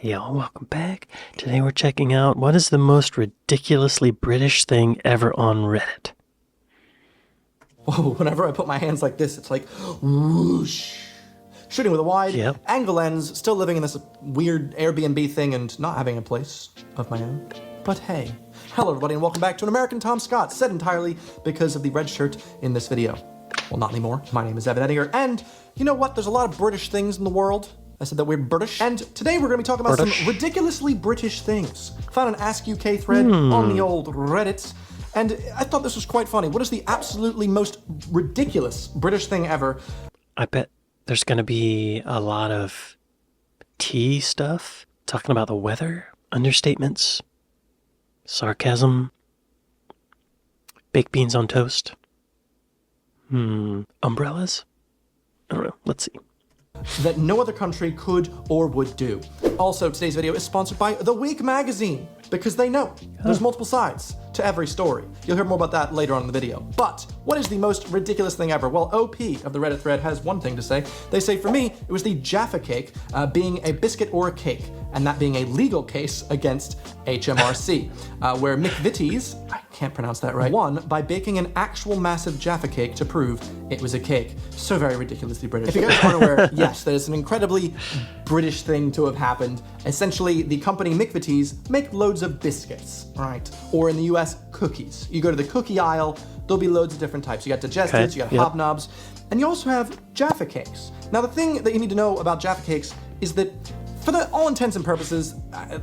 Hey y'all, welcome back. Today we're checking out what is the most ridiculously British thing ever on Reddit. Whoa, whenever I put my hands like this, it's like whoosh. Shooting with a wide angle lens, still living in this weird Airbnb thing and not having a place of my own. But hey, hello everybody and welcome back to an American Tom Scott, said entirely because of the red shirt in this video. Well, not anymore. My name is Evan Edinger, and you know what? There's a lot of British things in the world. I said that we're British. And today we're going to be talking about some ridiculously British things. Found an Ask UK thread on the old Reddit, and I thought this was quite funny. What is the absolutely most ridiculous British thing ever? I bet there's going to be a lot of tea stuff, talking about the weather, understatements, sarcasm, baked beans on toast, umbrellas. I don't know. Let's see. That no other country could or would do. Also, today's video is sponsored by The Week magazine, because they know there's multiple sides to every story. You'll hear more about that later on in the video. But what is the most ridiculous thing ever? Well, OP of the Reddit thread has one thing to say. They say, for me, it was the Jaffa cake being a biscuit or a cake, and that being a legal case against HMRC, where McVitie's, I can't pronounce that right, won by baking an actual massive Jaffa cake to prove it was a cake. So very ridiculously British. If you guys aren't aware, yes, there's an incredibly British thing to have happened. Essentially, the company McVitie's make loads of biscuits, right? Or in the US, cookies. You go to the cookie aisle, there'll be loads of different types. You got digestives, you got hobnobs, and you also have Jaffa cakes. Now, the thing that you need to know about Jaffa cakes is that for all intents and purposes,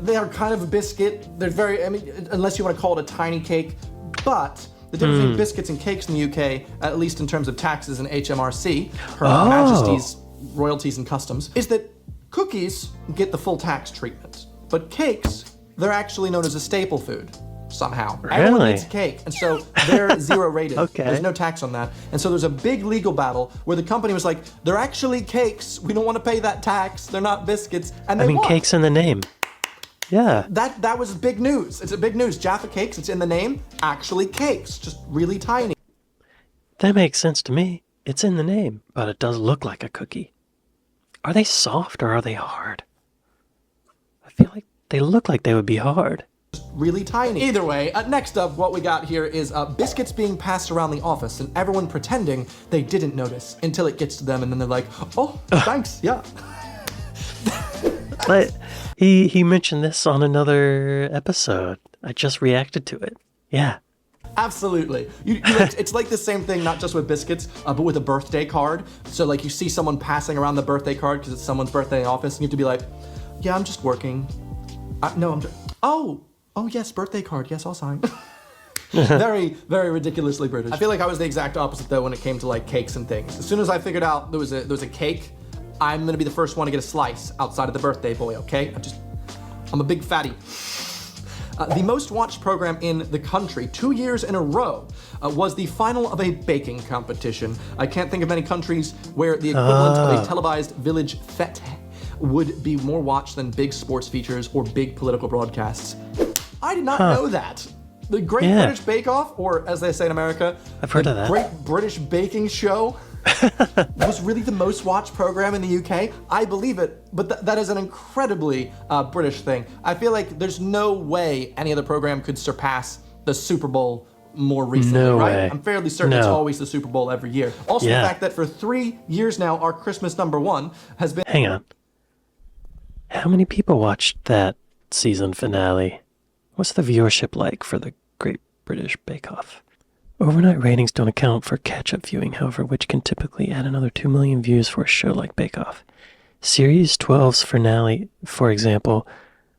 they are kind of a biscuit. They're very, I mean, unless you want to call it a tiny cake, but the difference between biscuits and cakes in the UK, at least in terms of taxes and HMRC, Her Majesty's Royalties and Customs, is that cookies get the full tax treatment, but cakes, they're actually known as a staple food. Somehow. Everyone eats cake, and so they're zero rated. There's no tax on that. And so there's a big legal battle where the company was like, they're actually cakes, we don't want to pay that tax, they're not biscuits, and they won. Cake's in the name. Yeah. That was big news. It's a big news. Jaffa cakes, it's in the name, actually cakes, just really tiny. That makes sense to me. It's in the name, but it does look like a cookie. Are they soft or are they hard? I feel like they look like they would be hard. Really tiny. Either way, next up, what we got here is biscuits being passed around the office and everyone pretending they didn't notice until it gets to them and then they're like, oh, thanks, yeah. But he mentioned this on another episode. I just reacted to it. Yeah. Absolutely. It's like the same thing, not just with biscuits, but with a birthday card. So like you see someone passing around the birthday card because it's someone's birthday in the office and you have to be like, yeah, I'm just working. No, I'm just, Oh yes, birthday card, yes, I'll sign. Very, very ridiculously British. I feel like I was the exact opposite though when it came to like cakes and things. As soon as I figured out there was a cake, I'm gonna be the first one to get a slice outside of the birthday boy, okay? I'm a big fatty. The most watched program in the country, 2 years in a row, was the final of a baking competition. I can't think of many countries where the equivalent of a televised village fete would be more watched than big sports features or big political broadcasts. I did not know that. The Great British Bake Off, or as they say in America, I've heard of that. Great British Baking Show, was really the most watched program in the UK. I believe it, but that is an incredibly British thing. I feel like there's no way any other program could surpass the Super Bowl more recently, right? I'm fairly certain it's always the Super Bowl every year. Also, the fact that for 3 years now, our Christmas #1 has been... Hang on. How many people watched that season finale? What's the viewership like for the Great British Bake Off? Overnight ratings don't account for catch-up viewing, however, which can typically add another 2 million views for a show like Bake Off. Series 12's finale, for example,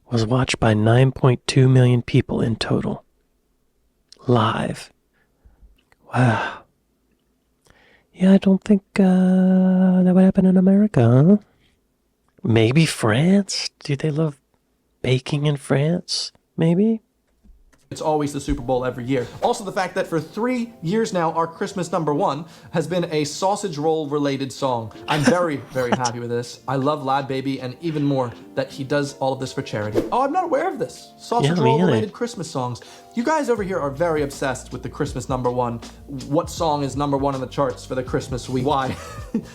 was watched by 9.2 million people in total. Live. Wow. Yeah, I don't think that would happen in America, huh? Maybe France? Do they love baking in France? Maybe? It's always the Super Bowl every year. Also, the fact that for 3 years now, our Christmas #1 has been a sausage roll related song. I'm very, very happy with this. I love Lad Baby, and even more that he does all of this for charity. Oh, I'm not aware of this. Sausage roll related Christmas songs. You guys over here are very obsessed with the Christmas #1. What song is #1 in the charts for the Christmas week? Why?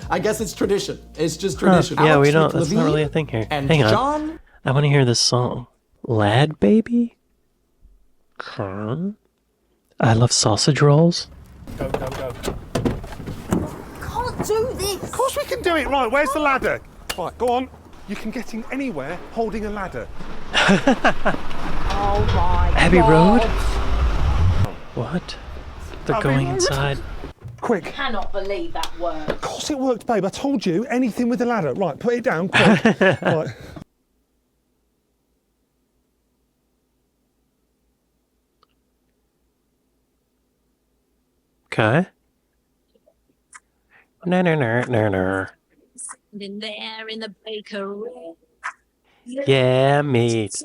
I guess it's tradition. It's just tradition. Yeah, we don't. That's not really a thing here. And Hang on. John I want to hear this song. Lad Baby? Huh? I love sausage rolls. Go, go, go. Can't do this. Of course we can do it. Right, where's the ladder? Right, go on. You can get in anywhere holding a ladder. Oh my Abbey God. Road? What? They're Abbey going Road. inside. Quick. Cannot believe that worked. Of course it worked, babe. I told you. Anything with a ladder. Right, put it down, quick. Right. Okay. No. In there in the bakery. Yeah, meat.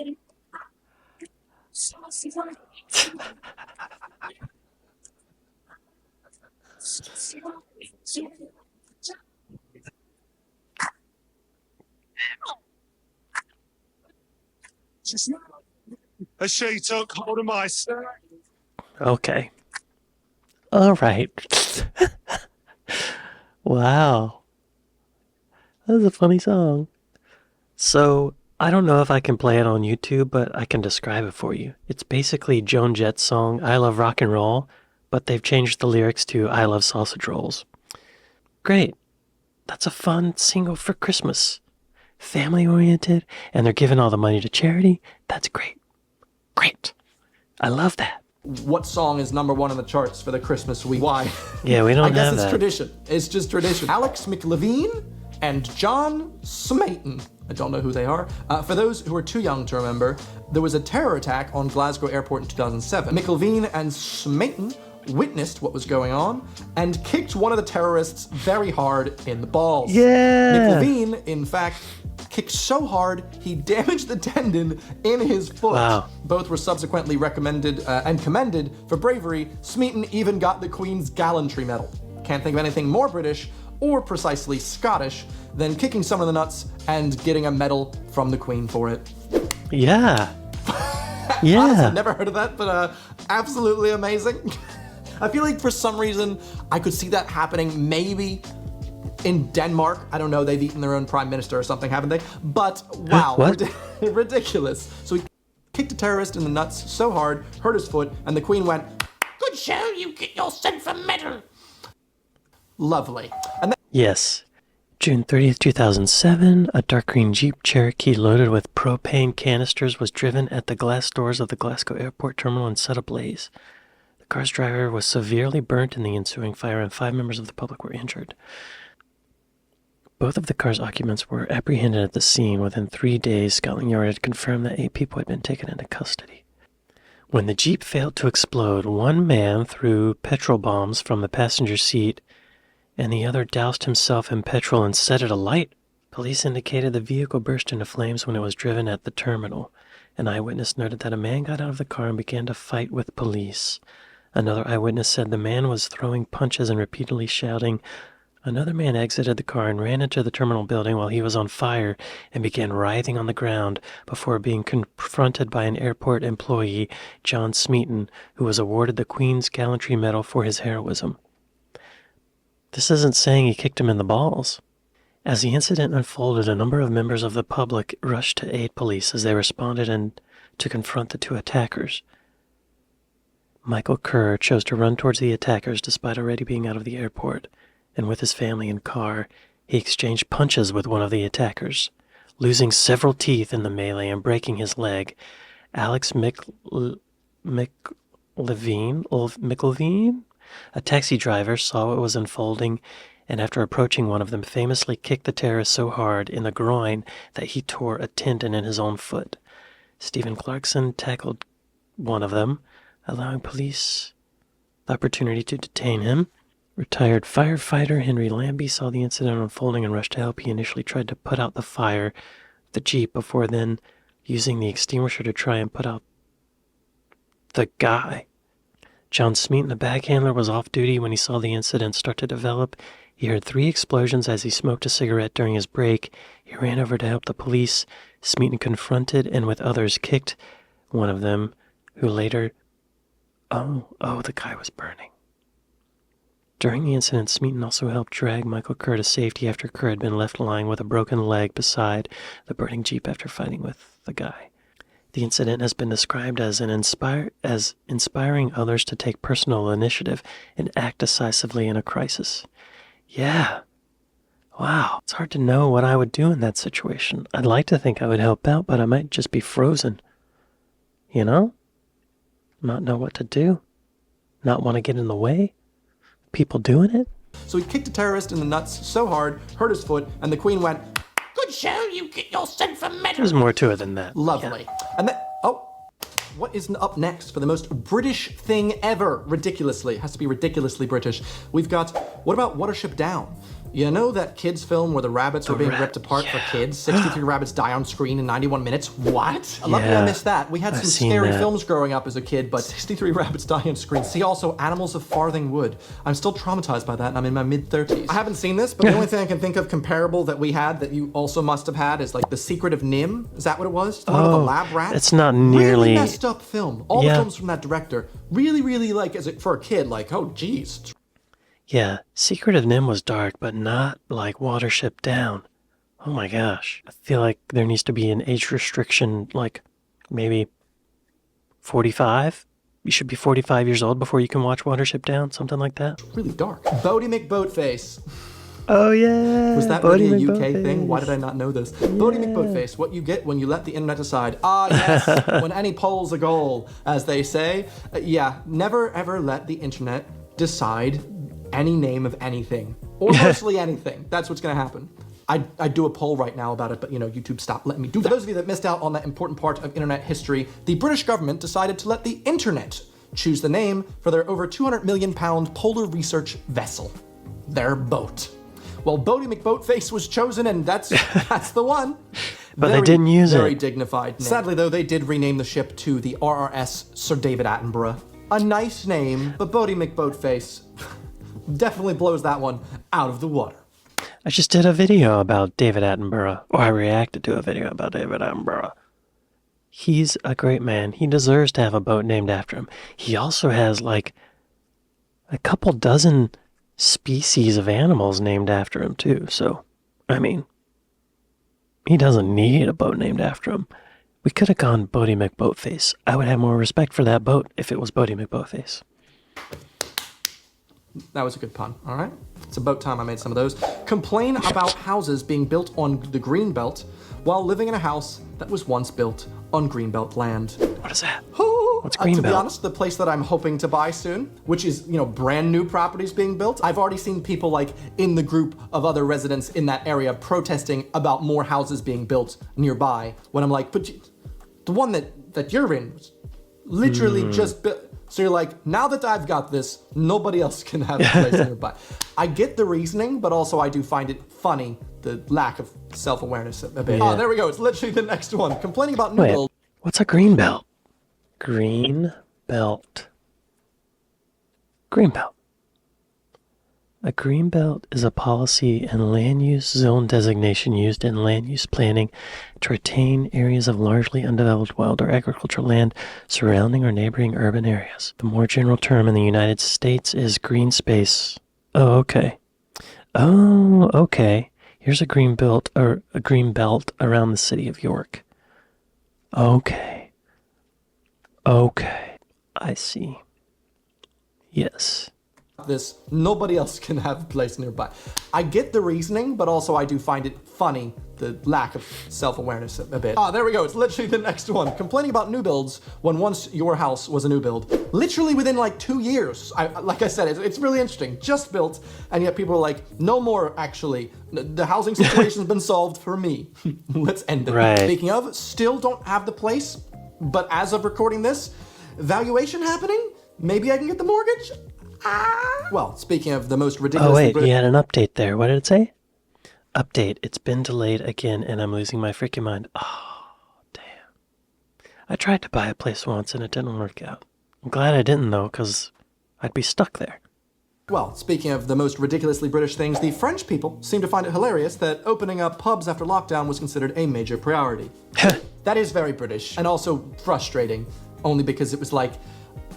As she took hold of my skirt. Okay. All right. Wow. That was a funny song. So, I don't know if I can play it on YouTube, but I can describe it for you. It's basically Joan Jett's song, I Love Rock and Roll, but they've changed the lyrics to I Love Sausage Rolls. Great. That's a fun single for Christmas. Family-oriented, and they're giving all the money to charity. That's great. Great. I love that. What song is #1 in the charts for the Christmas week? Why? Yeah, we don't I guess have it's that. tradition. It's just tradition. Alex McLevine and John Smen. I don't know who they are. For those who are too young to remember, there was a terror attack on Glasgow Airport in 2007. McLevine and Smen witnessed what was going on and kicked one of the terrorists very hard in the balls. Yeah. McLevine, in fact, kicked so hard he damaged the tendon in his foot. Wow. Both were subsequently recommended and commended for bravery. Smeaton even got the Queen's Gallantry Medal. Can't think of anything more British or precisely Scottish than kicking someone in the nuts and getting a medal from the Queen for it. Yeah. Honestly, Yeah. never heard of that, but absolutely amazing. I feel like for some reason I could see that happening maybe in Denmark. I don't know, they've eaten their own prime minister or something, haven't they? But wow, What? ridiculous. So he kicked a terrorist in the nuts so hard, hurt his foot, and the Queen went, "Good show, you get yourself a medal." Lovely. And Yes. June 30th, 2007, a dark green Jeep Cherokee loaded with propane canisters was driven at the glass doors of the Glasgow Airport terminal and set ablaze. The car's driver was severely burnt in the ensuing fire, and 5 members of the public were injured. Both of the car's occupants were apprehended at the scene. Within 3 days, Scotland Yard had confirmed that 8 people had been taken into custody. When the Jeep failed to explode, one man threw petrol bombs from the passenger seat, and the other doused himself in petrol and set it alight. Police indicated the vehicle burst into flames when it was driven at the terminal. An eyewitness noted that a man got out of the car and began to fight with police. Another eyewitness said the man was throwing punches and repeatedly shouting. Another man exited the car and ran into the terminal building while he was on fire and began writhing on the ground before being confronted by an airport employee, John Smeaton, who was awarded the Queen's Gallantry Medal for his heroism. This isn't saying he kicked him in the balls. As the incident unfolded, a number of members of the public rushed to aid police as they responded and to confront the 2 attackers. Michael Kerr chose to run towards the attackers despite already being out of the airport, and with his family and car, he exchanged punches with one of the attackers. Losing several teeth in the melee and breaking his leg, Alex McLevine, a taxi driver, saw what was unfolding, and after approaching one of them, famously kicked the terrorist so hard in the groin that he tore a tendon in his own foot. Stephen Clarkson tackled one of them, allowing police the opportunity to detain him. Retired firefighter Henry Lambie saw the incident unfolding and rushed to help. He initially tried to put out the fire of the Jeep before then using the extinguisher to try and put out the guy. John Smeaton, the bag handler, was off duty when he saw the incident start to develop. He heard 3 explosions as he smoked a cigarette during his break. He ran over to help the police. Smeaton confronted and with others kicked one of them, who later... Oh, the guy was burning. During the incident, Smeaton also helped drag Michael Kerr to safety after Kerr had been left lying with a broken leg beside the burning Jeep after fighting with the guy. The incident has been described as inspiring others to take personal initiative and act decisively in a crisis. Yeah. Wow. It's hard to know what I would do in that situation. I'd like to think I would help out, but I might just be frozen. You know? Not know what to do. Not want to get in the way. People doing it? So he kicked a terrorist in the nuts so hard, hurt his foot, and the Queen went, "Good show, you get your sentimental." There's more to it than that. Lovely. Yeah. And then, what is up next for the most British thing ever? Ridiculously. It has to be ridiculously British. We've got, what about Watership Down? You know that kids film where the rabbits are being ripped apart for kids? 63 rabbits die on screen in 91 minutes? What? Luckily I missed that. We had some scary films growing up as a kid, but 63 rabbits die on screen. See also Animals of Farthing Wood. I'm still traumatized by that and I'm in my mid-30s. I haven't seen this, but the only thing I can think of comparable that we had that you also must have had is like The Secret of Nim. Is that what it was? The one with the lab rats? It's not nearly... Really messed up film. All the films from that director. Really, really like, as it for a kid, like, oh geez. Yeah, Secret of Nim was dark, but not like Watership Down. Oh my gosh. I feel like there needs to be an age restriction, like maybe 45? You should be 45 years old before you can watch Watership Down, something like that. Really dark. Bodie McBoatface. Oh yeah! Was that really a UK thing? Why did I not know this? Bodie McBoatface, what you get when you let the internet decide. Ah yes, when any poll's a goal, as they say. Yeah, never ever let the internet decide any name of anything. Or mostly anything. That's what's gonna happen. I'd do a poll right now about it, but you know, YouTube stopped letting me do that. For those of you that missed out on that important part of internet history, the British government decided to let the internet choose the name for their over £200 million polar research vessel. Their boat. Well, Bodie McBoatface was chosen, and that's the one. But they didn't use it. Very dignified name. Sadly, though, they did rename the ship to the RRS Sir David Attenborough. A nice name, but Bodie McBoatface definitely blows that one out of the water. I just did a video about David Attenborough, or I reacted to a video about David Attenborough. He's a great man. He deserves to have a boat named after him. He also has like a couple dozen species of animals named after him too. So, I mean, he doesn't need a boat named after him. We could have gone Bodie McBoatface. I would have more respect for that boat if it was Bodie McBoatface. That was a good pun, all right? It's about time I made some of those. Complain about houses being built on the Greenbelt while living in a house that was once built on Greenbelt land. What is that? What's Greenbelt? To be honest, the place that I'm hoping to buy soon, which is, you know, brand new properties being built. I've already seen people like in the group of other residents in that area protesting about more houses being built nearby. When I'm like, but the one that you're in was literally just built. So you're like, now that I've got this, nobody else can have a place nearby. I get the reasoning, but also I do find it funny, the lack of self-awareness a bit. Oh, there we go. It's literally the next one. Complaining about new build. What's a greenbelt? Greenbelt. Greenbelt. A greenbelt is a policy and land use zone designation used in land use planning to retain areas of largely undeveloped wild or agricultural land surrounding or neighboring urban areas. The more general term in the United States is green space. Oh, okay. Oh, okay. Here's a green belt around the city of York. Okay. Okay. I see. Yes. This, nobody else can have a place nearby. I get the reasoning, but also I do find it funny, the lack of self-awareness a bit. Ah, there we go. It's literally the next one. Complaining about new builds when once your house was a new build. Literally within like 2 years. Like I said, it's really interesting. Just built, and yet people are like, no more, actually. The housing situation's been solved for me. Let's end it. Right. Speaking of, still don't have the place, but as of recording this, valuation happening? Maybe I can get the mortgage? Well, speaking of the most ridiculous... Oh wait, you had an update there. What did it say? Update, it's been delayed again and I'm losing my freaking mind. Oh, damn. I tried to buy a place once and it didn't work out. I'm glad I didn't though, because I'd be stuck there. Well, speaking of the most ridiculously British things, the French people seem to find it hilarious that opening up pubs after lockdown was considered a major priority. That is very British and also frustrating, only because it was like,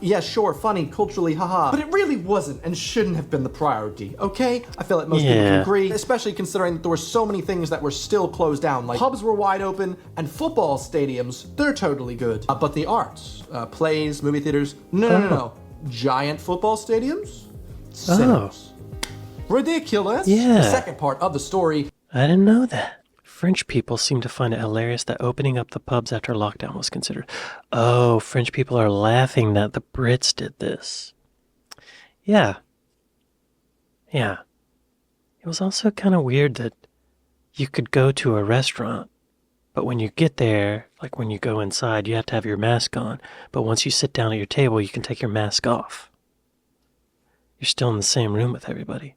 yeah, sure, funny, culturally, haha. But it really wasn't and shouldn't have been the priority, okay? I feel like most people can agree, especially considering that there were so many things that were still closed down. Like, pubs were wide open, and football stadiums, they're totally good. But the arts, plays, movie theaters, no. Giant football stadiums? Sinners. Ridiculous. Yeah. The second part of the story. I didn't know that. French people seem to find it hilarious that opening up the pubs after lockdown was considered. Oh, French people are laughing that the Brits did this. Yeah. Yeah. It was also kind of weird that you could go to a restaurant, but when you get there, like when you go inside, you have to have your mask on. But once you sit down at your table, you can take your mask off. You're still in the same room with everybody.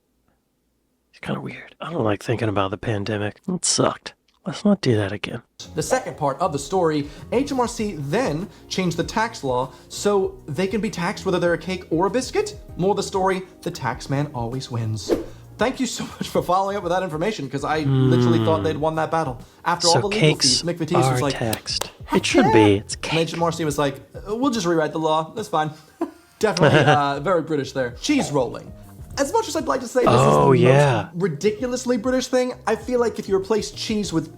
It's kind of weird. I don't like thinking about the pandemic. It sucked. Let's not do that again. The second part of the story, HMRC then changed the tax law so they can be taxed whether they're a cake or a biscuit. More of the story, the tax man always wins. Thank you so much for following up with that information, because I literally thought they'd won that battle. After all the legal fees, Mick Matisse was like, taxed. It should be. It's cake. And HMRC was like, we'll just rewrite the law. That's fine. Definitely very British there. Cheese rolling. As much as I'd like to say this is the most ridiculously British thing, I feel like if you replace cheese with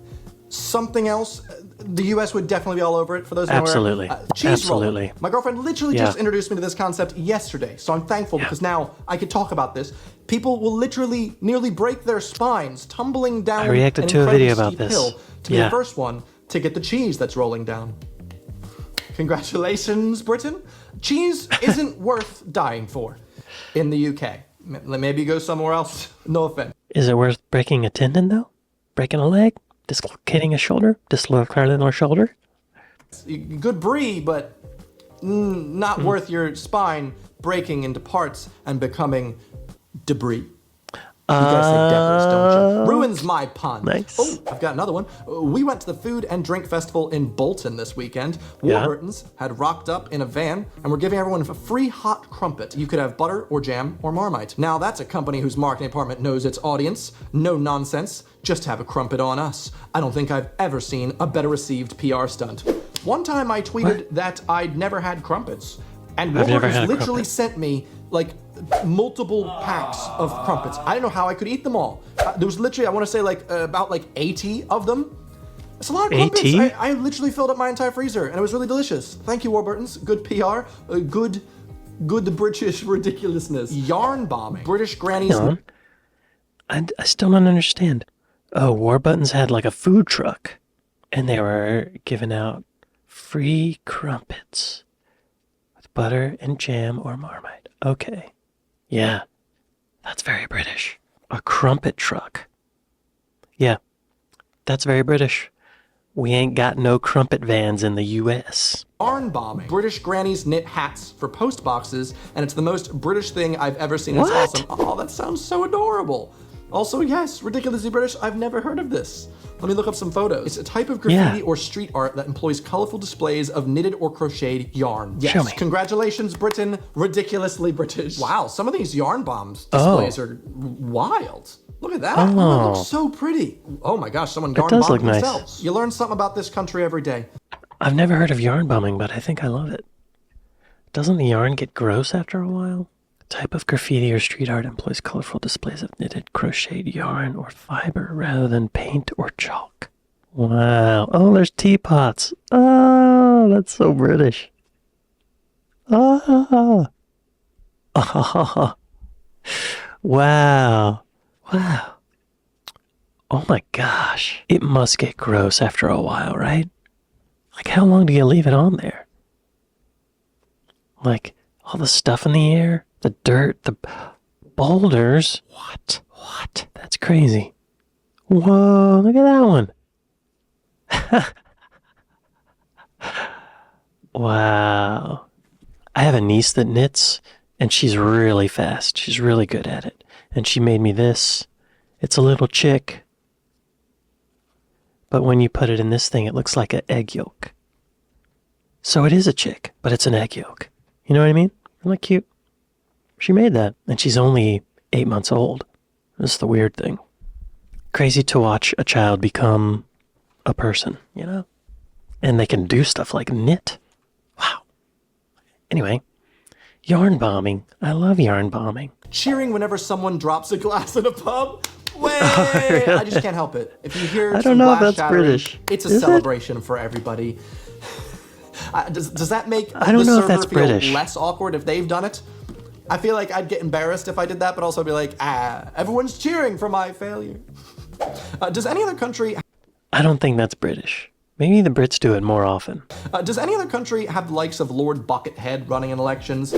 something else, the US would definitely be all over it. For those who Absolutely. Cheese rolling. My girlfriend literally just introduced me to this concept yesterday, so I'm thankful because now I can talk about this. People will literally nearly break their spines tumbling down I reacted to a video about this. hill to be the first one to get the cheese that's rolling down. Congratulations, Britain. Cheese isn't worth dying for in the UK. Maybe go somewhere else. No offense. Is it worth breaking a tendon, though? Breaking a leg? Dislocating a shoulder? Dislocating a shoulder? Good brie, but not worth your spine breaking into parts and becoming debris. You guys say devils, don't you? Ruins my pun. Nice. Oh, I've got another one. We went to the Food and Drink Festival in Bolton this weekend. Warburton's had rocked up in a van and were giving everyone a free hot crumpet. You could have butter or jam or Marmite. Now that's a company whose marketing department knows its audience. No nonsense. Just have a crumpet on us. I don't think I've ever seen a better received PR stunt. One time I tweeted that I'd never had crumpets. And Warburton's literally sent me like multiple packs of crumpets. I didn't know how I could eat them all. There was literally, I want to say about 80 of them. It's a lot of crumpets. I literally filled up my entire freezer and it was really delicious. Thank you, Warburton's. Good PR. Good British ridiculousness. Yarn bombing. British grannies. Hang on. I still don't understand. Oh, Warburton's had like a food truck and they were giving out free crumpets with butter and jam or Marmite. Okay. Yeah, that's very British. A crumpet truck. Yeah, that's very British. We ain't got no crumpet vans in the US. Yarn bombing. British grannies knit hats for post boxes, and it's the most British thing I've ever seen. It's awesome. Oh, that sounds so adorable. Also, yes, ridiculously British. I've never heard of this. Let me look up some photos. It's a type of graffiti or street art that employs colorful displays of knitted or crocheted yarn. Yes, show me. Congratulations, Britain. Ridiculously British. Wow, some of these yarn bombs displays are wild. Look at that. Oh, that looks so pretty. Oh my gosh, someone yarn bombed themselves. Nice. You learn something about this country every day. I've never heard of yarn bombing, but I think I love it. Doesn't the yarn get gross after a while? Type of graffiti or street art employs colorful displays of knitted, crocheted yarn or fiber rather than paint or chalk. Wow. Oh, there's teapots. Oh, that's so British. Oh. Oh. Wow. Wow. Oh my gosh. It must get gross after a while, right? Like, how long do you leave it on there? Like, all the stuff in the air? The dirt, the boulders. What? That's crazy. Whoa, look at that one. Wow. I have a niece that knits, and she's really fast. She's really good at it. And she made me this. It's a little chick. But when you put it in this thing, it looks like an egg yolk. So it is a chick, but it's an egg yolk. You know what I mean? Isn't that cute? She made that, and she's only 8 months old. That's the weird thing. Crazy to watch a child become a person, you know? And they can do stuff like knit. Wow. Anyway, Yarn bombing. I love yarn bombing. Cheering whenever someone drops a glass in a pub. Way! I just can't help it. If you hear I some don't know if glass that's shattering, British. it's a Is it? celebration for everybody. Does that make I don't the know if server that's feel British. less awkward if they've done it? I feel like I'd get embarrassed if I did that, but also be like, everyone's cheering for my failure. Does any other country I don't think that's British. Maybe the Brits do it more often. Does any other country have the likes of Lord Buckethead running in elections?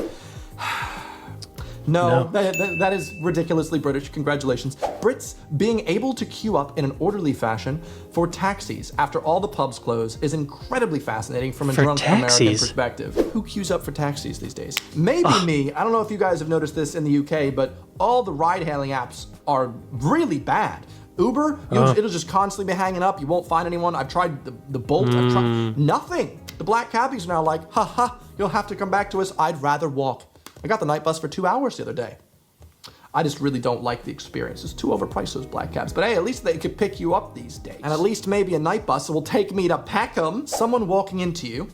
No, that is ridiculously British. Congratulations. Brits being able to queue up in an orderly fashion for taxis after all the pubs close is incredibly fascinating from a For drunk American taxis? perspective. Who queues up for taxis these days? Maybe me. I don't know if you guys have noticed this in the UK, but all the ride-hailing apps are really bad. Uber, it'll just constantly be hanging up. You won't find anyone. I've tried the Bolt. I've tried nothing. The black cabbies are now like, haha, you'll have to come back to us. I'd rather walk. I got the night bus for 2 hours the other day. I just really don't like the experience. It's too overpriced, those black cabs. But hey, at least they could pick you up these days. And at least maybe a night bus will take me to Peckham. Someone walking into you.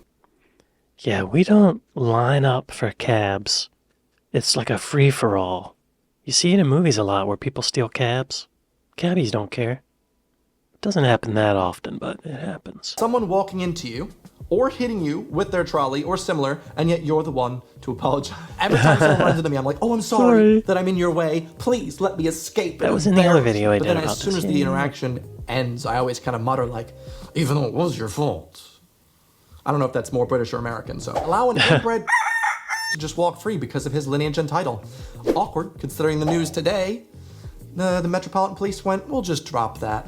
Yeah, we don't line up for cabs. It's like a free-for-all. You see it in movies a lot where people steal cabs. Cabbies don't care. It doesn't happen that often, but it happens. Someone walking into you or hitting you with their trolley or similar, and yet you're the one to apologize. Every time someone runs into me, I'm like, oh, I'm sorry that I'm in your way. Please let me escape. That was in the other video I But did then about as soon this. as the interaction ends, I always kind of mutter like, even though it was your fault. I don't know if that's more British or American, so. Allow an inbred to just walk free because of his lineage and title. Awkward, considering the news today. The Metropolitan Police went, we'll just drop that.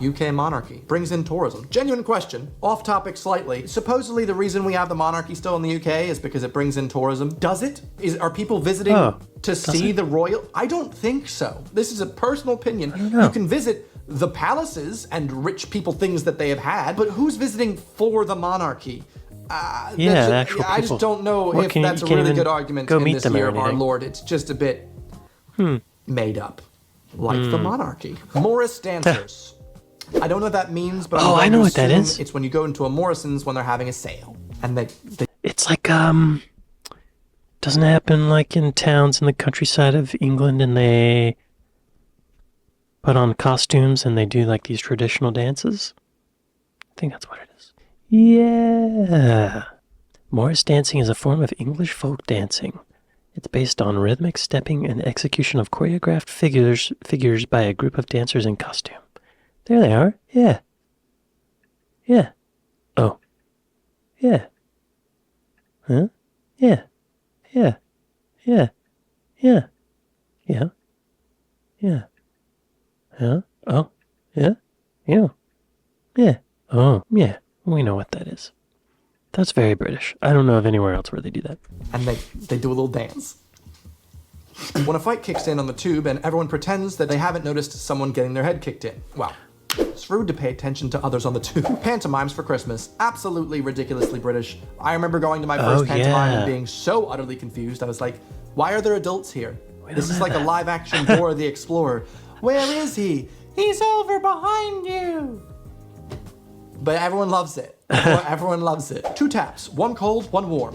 UK monarchy brings in tourism. Genuine question, off topic slightly. Supposedly the reason we have the monarchy still in the UK is because it brings in tourism. Does it? Are people visiting to see the royal? I don't think so. This is a personal opinion. You can visit the palaces and rich people things that they have had, but who's visiting for the monarchy? Actual I just people. don't know What, if can you- that's a you can't really even good argument go in meet this them or year of our anything. Lord. It's just a bit made up, like the monarchy. Morris dancers. I don't know what that means, but I'm Oh, I going know to what that assume is. It's when you go into a Morrison's when they're having a sale, and they It's like, doesn't it happen like in towns in the countryside of England and they put on costumes and they do like these traditional dances? I think that's what it is. Yeah. Morris dancing is a form of English folk dancing. It's based on rhythmic stepping and execution of choreographed figures by a group of dancers in costume. There they are. Yeah. Yeah. Oh. Yeah. Huh? Yeah. Yeah. Yeah. Yeah. Yeah. Yeah. Huh? Oh. Yeah. Yeah. Yeah. Oh. Yeah. We know what that is. That's very British. I don't know of anywhere else where they do that. and they do a little dance. When a fight kicks in on the tube and everyone pretends that they haven't noticed someone getting their head kicked in. Wow. It's rude to pay attention to others on the tube. Pantomimes for Christmas. Absolutely ridiculously British. I remember going to my first pantomime and being so utterly confused. I was like, why are there adults here? This is like a live action Dora the Explorer. Where is he? He's over behind you. But everyone loves it. Everyone loves it. 2 taps. 1 cold, 1 warm.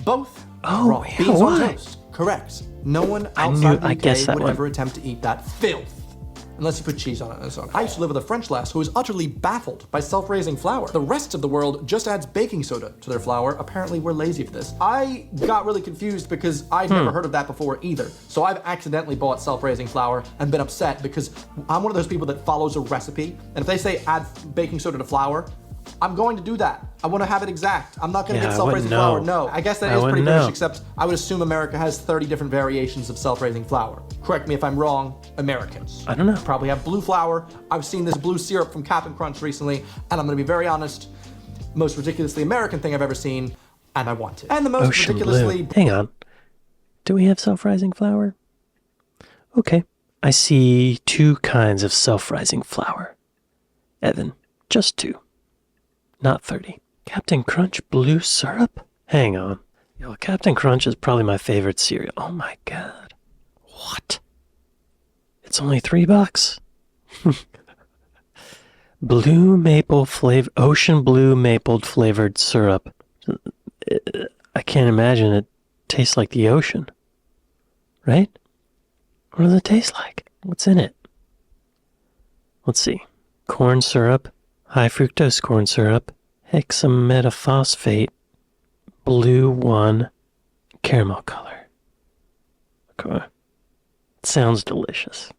Both raw. yeah, Beans on why? toast. Correct. No one outside the I guess UK that would one. ever attempt to eat that filth. Unless you put cheese on it. That's okay. I used to live with a French lass who was utterly baffled by self-raising flour. The rest of the world just adds baking soda to their flour. Apparently, we're lazy for this. I got really confused because I'd never heard of that before either. So I've accidentally bought self-raising flour and been upset because I'm one of those people that follows a recipe. And if they say add baking soda to flour, I'm going to do that. I want to have it exact. I'm not going to Yeah, get I self-raising wouldn't flour. know. No, I guess that I is pretty wouldn't British, know. except I would assume America has 30 different variations of self-raising flour. Correct me if I'm wrong, Americans. I don't know. Probably have blue flour. I've seen this blue syrup from Cap'n Crunch recently, and I'm going to be very honest, most ridiculously American thing I've ever seen, and I want it. And the most Ocean ridiculously blue. Hang on. Do we have self-rising flour? Okay. I see 2 kinds of self-rising flour. Evan, just 2. Not 30. Captain Crunch blue syrup? Hang on. Yo, Captain Crunch is probably my favorite cereal. Oh my god. What? It's only $3? Blue maple ocean blue maple flavored syrup. I can't imagine it tastes like the ocean. Right? What does it taste like? What's in it? Let's see. Corn syrup, high fructose corn syrup, hexametaphosphate, blue 1, caramel color. Okay. Sounds delicious.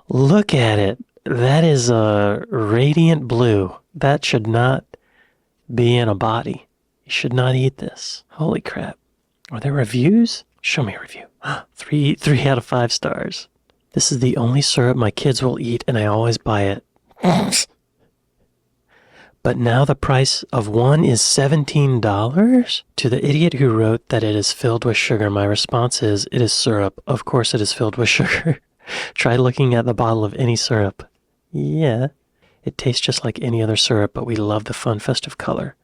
Look at it. That is a radiant blue. That should not be in a body. You should not eat this. Holy crap. Are there reviews? Show me a review. 3 out of 5 stars. This is the only syrup my kids will eat, and I always buy it. But now the price of one is $17? To the idiot who wrote that it is filled with sugar, my response is, it is syrup. Of course it is filled with sugar. Try looking at the bottle of any syrup. Yeah, it tastes just like any other syrup, but we love the fun, festive color.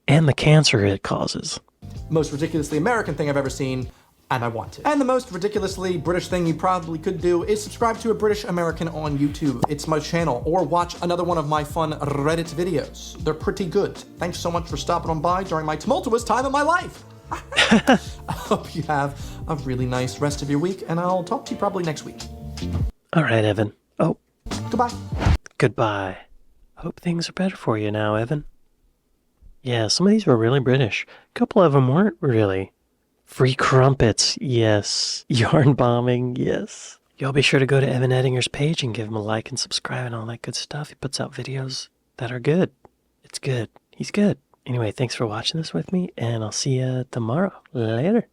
And the cancer it causes. Most ridiculously American thing I've ever seen, and I want to. And the most ridiculously British thing you probably could do is subscribe to a British American on YouTube. It's my channel. Or watch another one of my fun Reddit videos. They're pretty good. Thanks so much for stopping on by during my tumultuous time of my life. I hope you have a really nice rest of your week, and I'll talk to you probably next week. All right, Evan. Oh, Goodbye. goodbye. Hope things are better for you now, Evan. Yeah, some of these were really British. A couple of them weren't really. Free crumpets, yes. Yarn bombing, yes. Y'all be sure to go to Evan Ettinger's page and give him a like and subscribe and all that good stuff. He puts out videos that are good. It's good. He's good. Anyway, thanks for watching this with me, and I'll see you tomorrow. Later.